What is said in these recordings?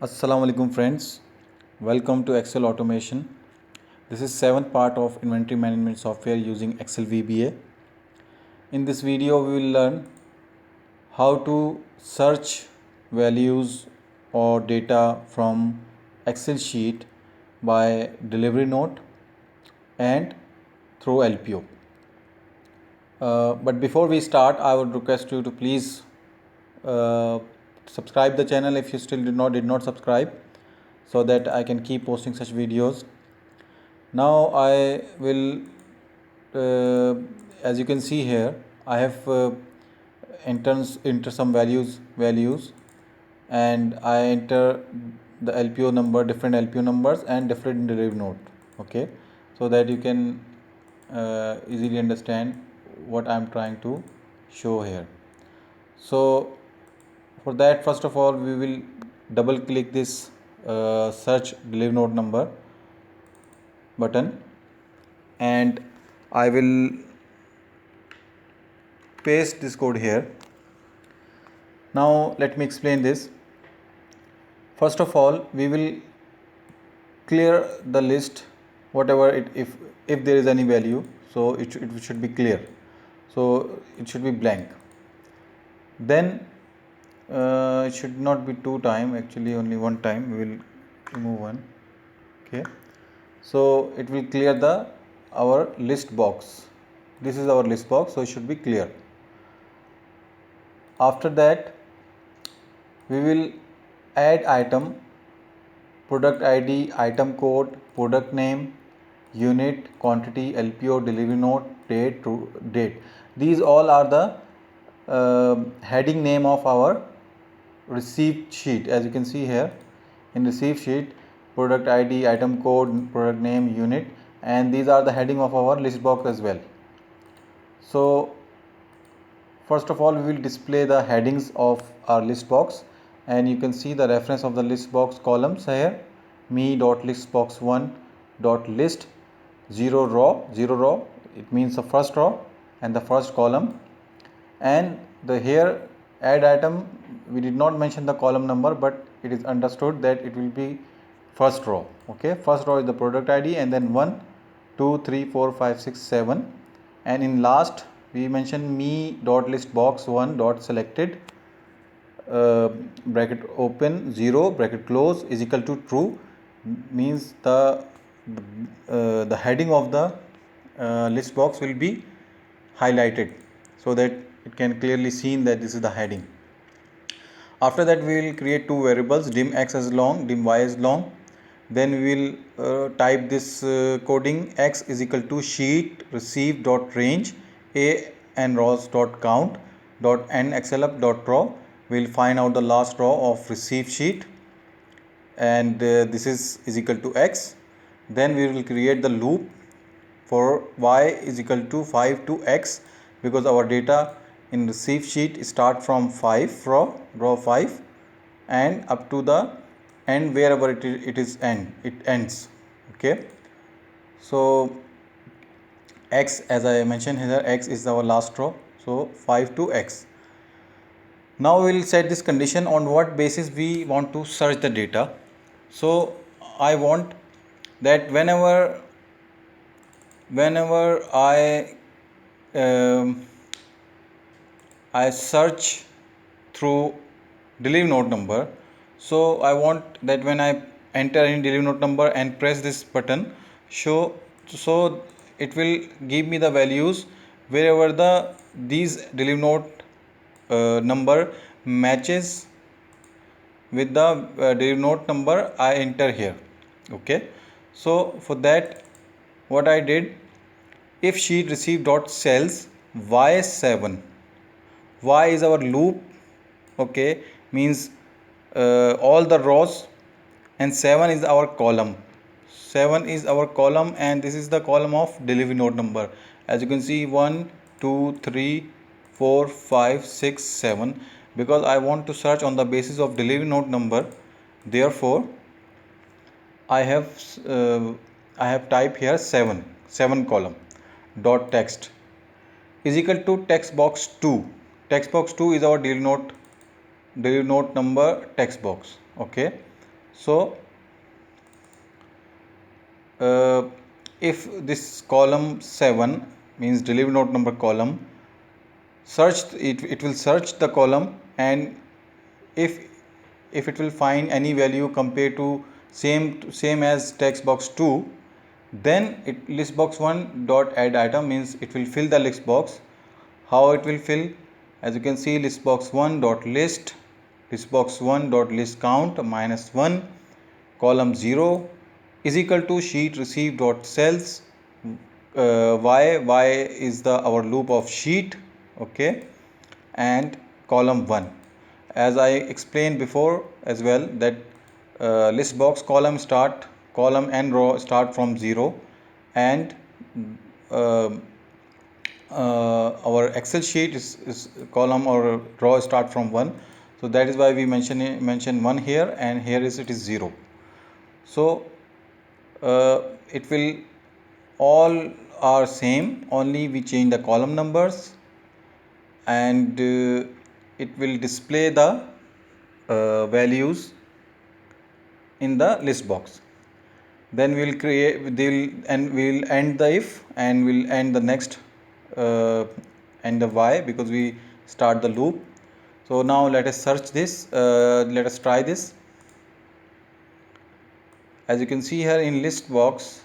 Assalamu alaikum friends, welcome to Excel Automation. This is 7th part of inventory management software using Excel VBA. In this video we will learn how to search values or data from Excel sheet by delivery note and through LPO. But before we start, I would request you to please subscribe the channel if you still did not subscribe, so that I can keep posting such videos. Now I will, as you can see here, I have enter some values, and I enter the LPO number, different LPO numbers and different delivery note. Okay, so that you can easily understand what I am trying to show here. So for that, first of all, we will double click this search delivery note number button, and I will paste this code here. Now let me explain this. First of all, we will clear the list, whatever it, if there is any value, so it should be clear, so it should be blank. Then it should not be two time, actually only one time. We will remove one. Okay, so it will clear the our list box. This is our list box, so it should be clear. After that, we will add item, product ID, item code, product name, unit, quantity, LPO, delivery note, date, date. These all are the heading name of our receipt sheet. As you can see here in receipt sheet, product ID, item code, product name, unit, and these are the heading of our list box as well. So first of all, we will display the headings of our list box, and you can see the reference of the list box columns here: me.listbox1.list 0 row, it means the first row and the first column. And the here add item, we did not mention the column number, but it is understood that it will be first row. Okay, first row is the product ID, and then 1 2 3 4 5 6 7, and in last we mention me.listbox1.selected bracket open 0 bracket close is equal to true, means the heading of the list box will be highlighted, so that it can clearly seen that this is the heading. After that, we will create two variables, dim x as long, dim y as long. Then we will type this coding: x is equal to sheet receive dot range a and rows dot count dot n xlf dot row. We will find out the last row of receive sheet, and this is equal to x. Then we will create the loop for y is equal to 5 to x, because our data in receive sheet start from 5 row 5 and up to the end, wherever it ends. Okay, so x, as I mentioned here, x is our last row, so 5 to x. Now we will set this condition on what basis we want to search the data. So I want that whenever I search through delivery note number, so I want that when I enter in delivery note number and press this button, so it will give me the values wherever these delivery note number matches with the delivery note number I enter here. Okay, so for that, what I did, if sheet receive dot cells y7, y is our loop. Okay, means all the rows, and 7 is our column. 7 is our column, and this is the column of delivery note number. As you can see, 1 2 3 4 5 6 7, because I want to search on the basis of delivery note number. Therefore I have typed here 7 column dot text is equal to text box 2. Text box 2 is our delivery note number text box. Okay, So if this column 7 means delivery note number column, it will search the column, and if it will find any value compared to same as text box 2, then list box 1 dot add item means it will fill the list box. How it will fill? As you can see, list box 1 dot list box 1 dot list count -1 column 0 is equal to sheet received dot cells y is the our loop of sheet, okay, and column 1. As I explained before as well, that list box column and row start from 0, and uh, our Excel sheet is column or row start from 1. So that is why we mention 1 here, and here it is 0. So it will all are same, only we change the column numbers, and it will display the values in the list box. Then we'll end the if, and we'll end the next end the while, because we start the loop. So now let us search this, let us try this. As you can see here in list box,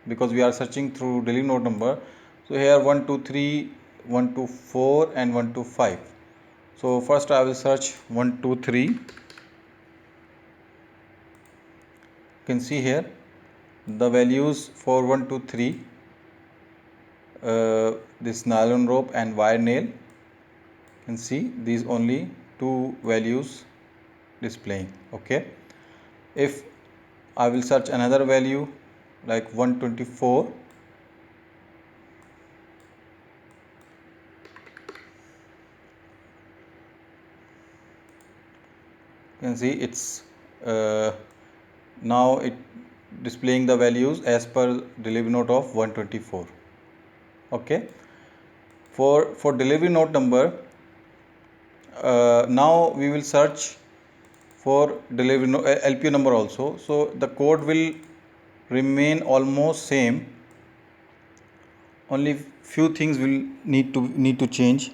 because we are searching through delivery note number, so here 1 2 3 1 2 4 and 1 2 5. So first I will search 1 2 3. You can see here the values for 1 2 3, this nylon rope and wire nail. You can see these only two values displaying, okay. If I will search another value like 124, you can see it's now it displaying the values as per delivery note of 124, okay. For delivery note number, now we will search for delivery LPO number also. So the code will remain almost same, only few things will need to change.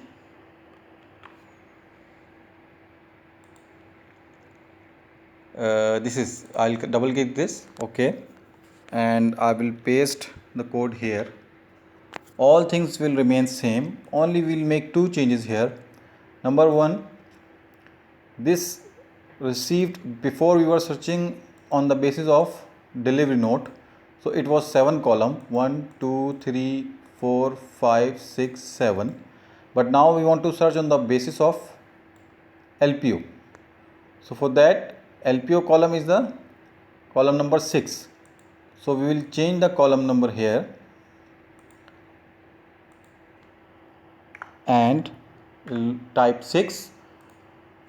This is, I'll double click this, okay, and I will paste the code here. All things will remain same, only we'll make two changes here. Number one, this received, before we were searching on the basis of delivery note, so it was 7 column 1 2 3 4 5 6 7, but now we want to search on the basis of LPO. So for that, LPO column is the column number 6. So we will change the column number here, and we'll type 6,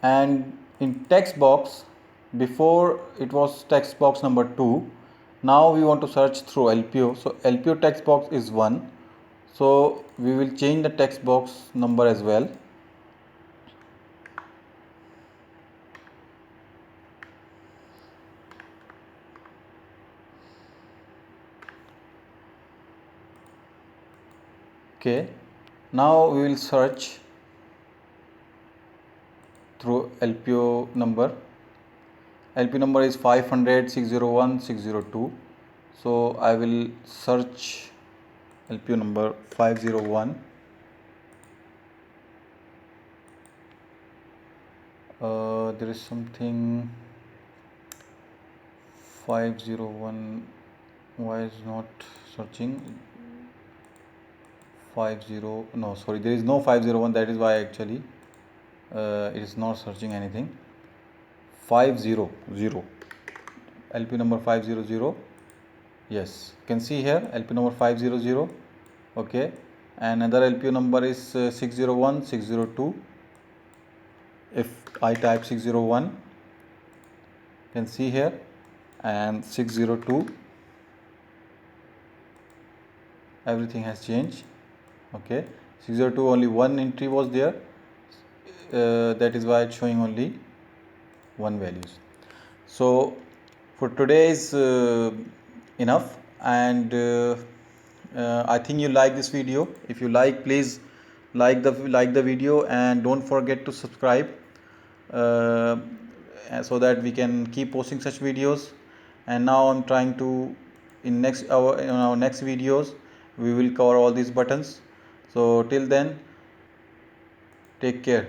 and in text box, before it was text box number 2, now we want to search through LPO. So LPO text box is 1, so we will change the text box number as well. Okay, now we will search through LPO number. LPO number is 500 601 602. So I will search LPO number 501. There is something 501. Why is not searching? 50, no, sorry, there is no 501. That is why actually it is not searching anything. 500 LP number 500. Yes, you can see here LP number 500. Okay, and another LPO number is 601 602. If I type 601, you can see here, and 602, everything has changed. Okay, 602 only one entry was there, that is why it's showing only one values. So for today is enough, and I think you like this video. If you like, please like the video, and don't forget to subscribe, uh, so that we can keep posting such videos. And now I'm trying to, in our next videos, we will cover all these buttons. So till then, take care.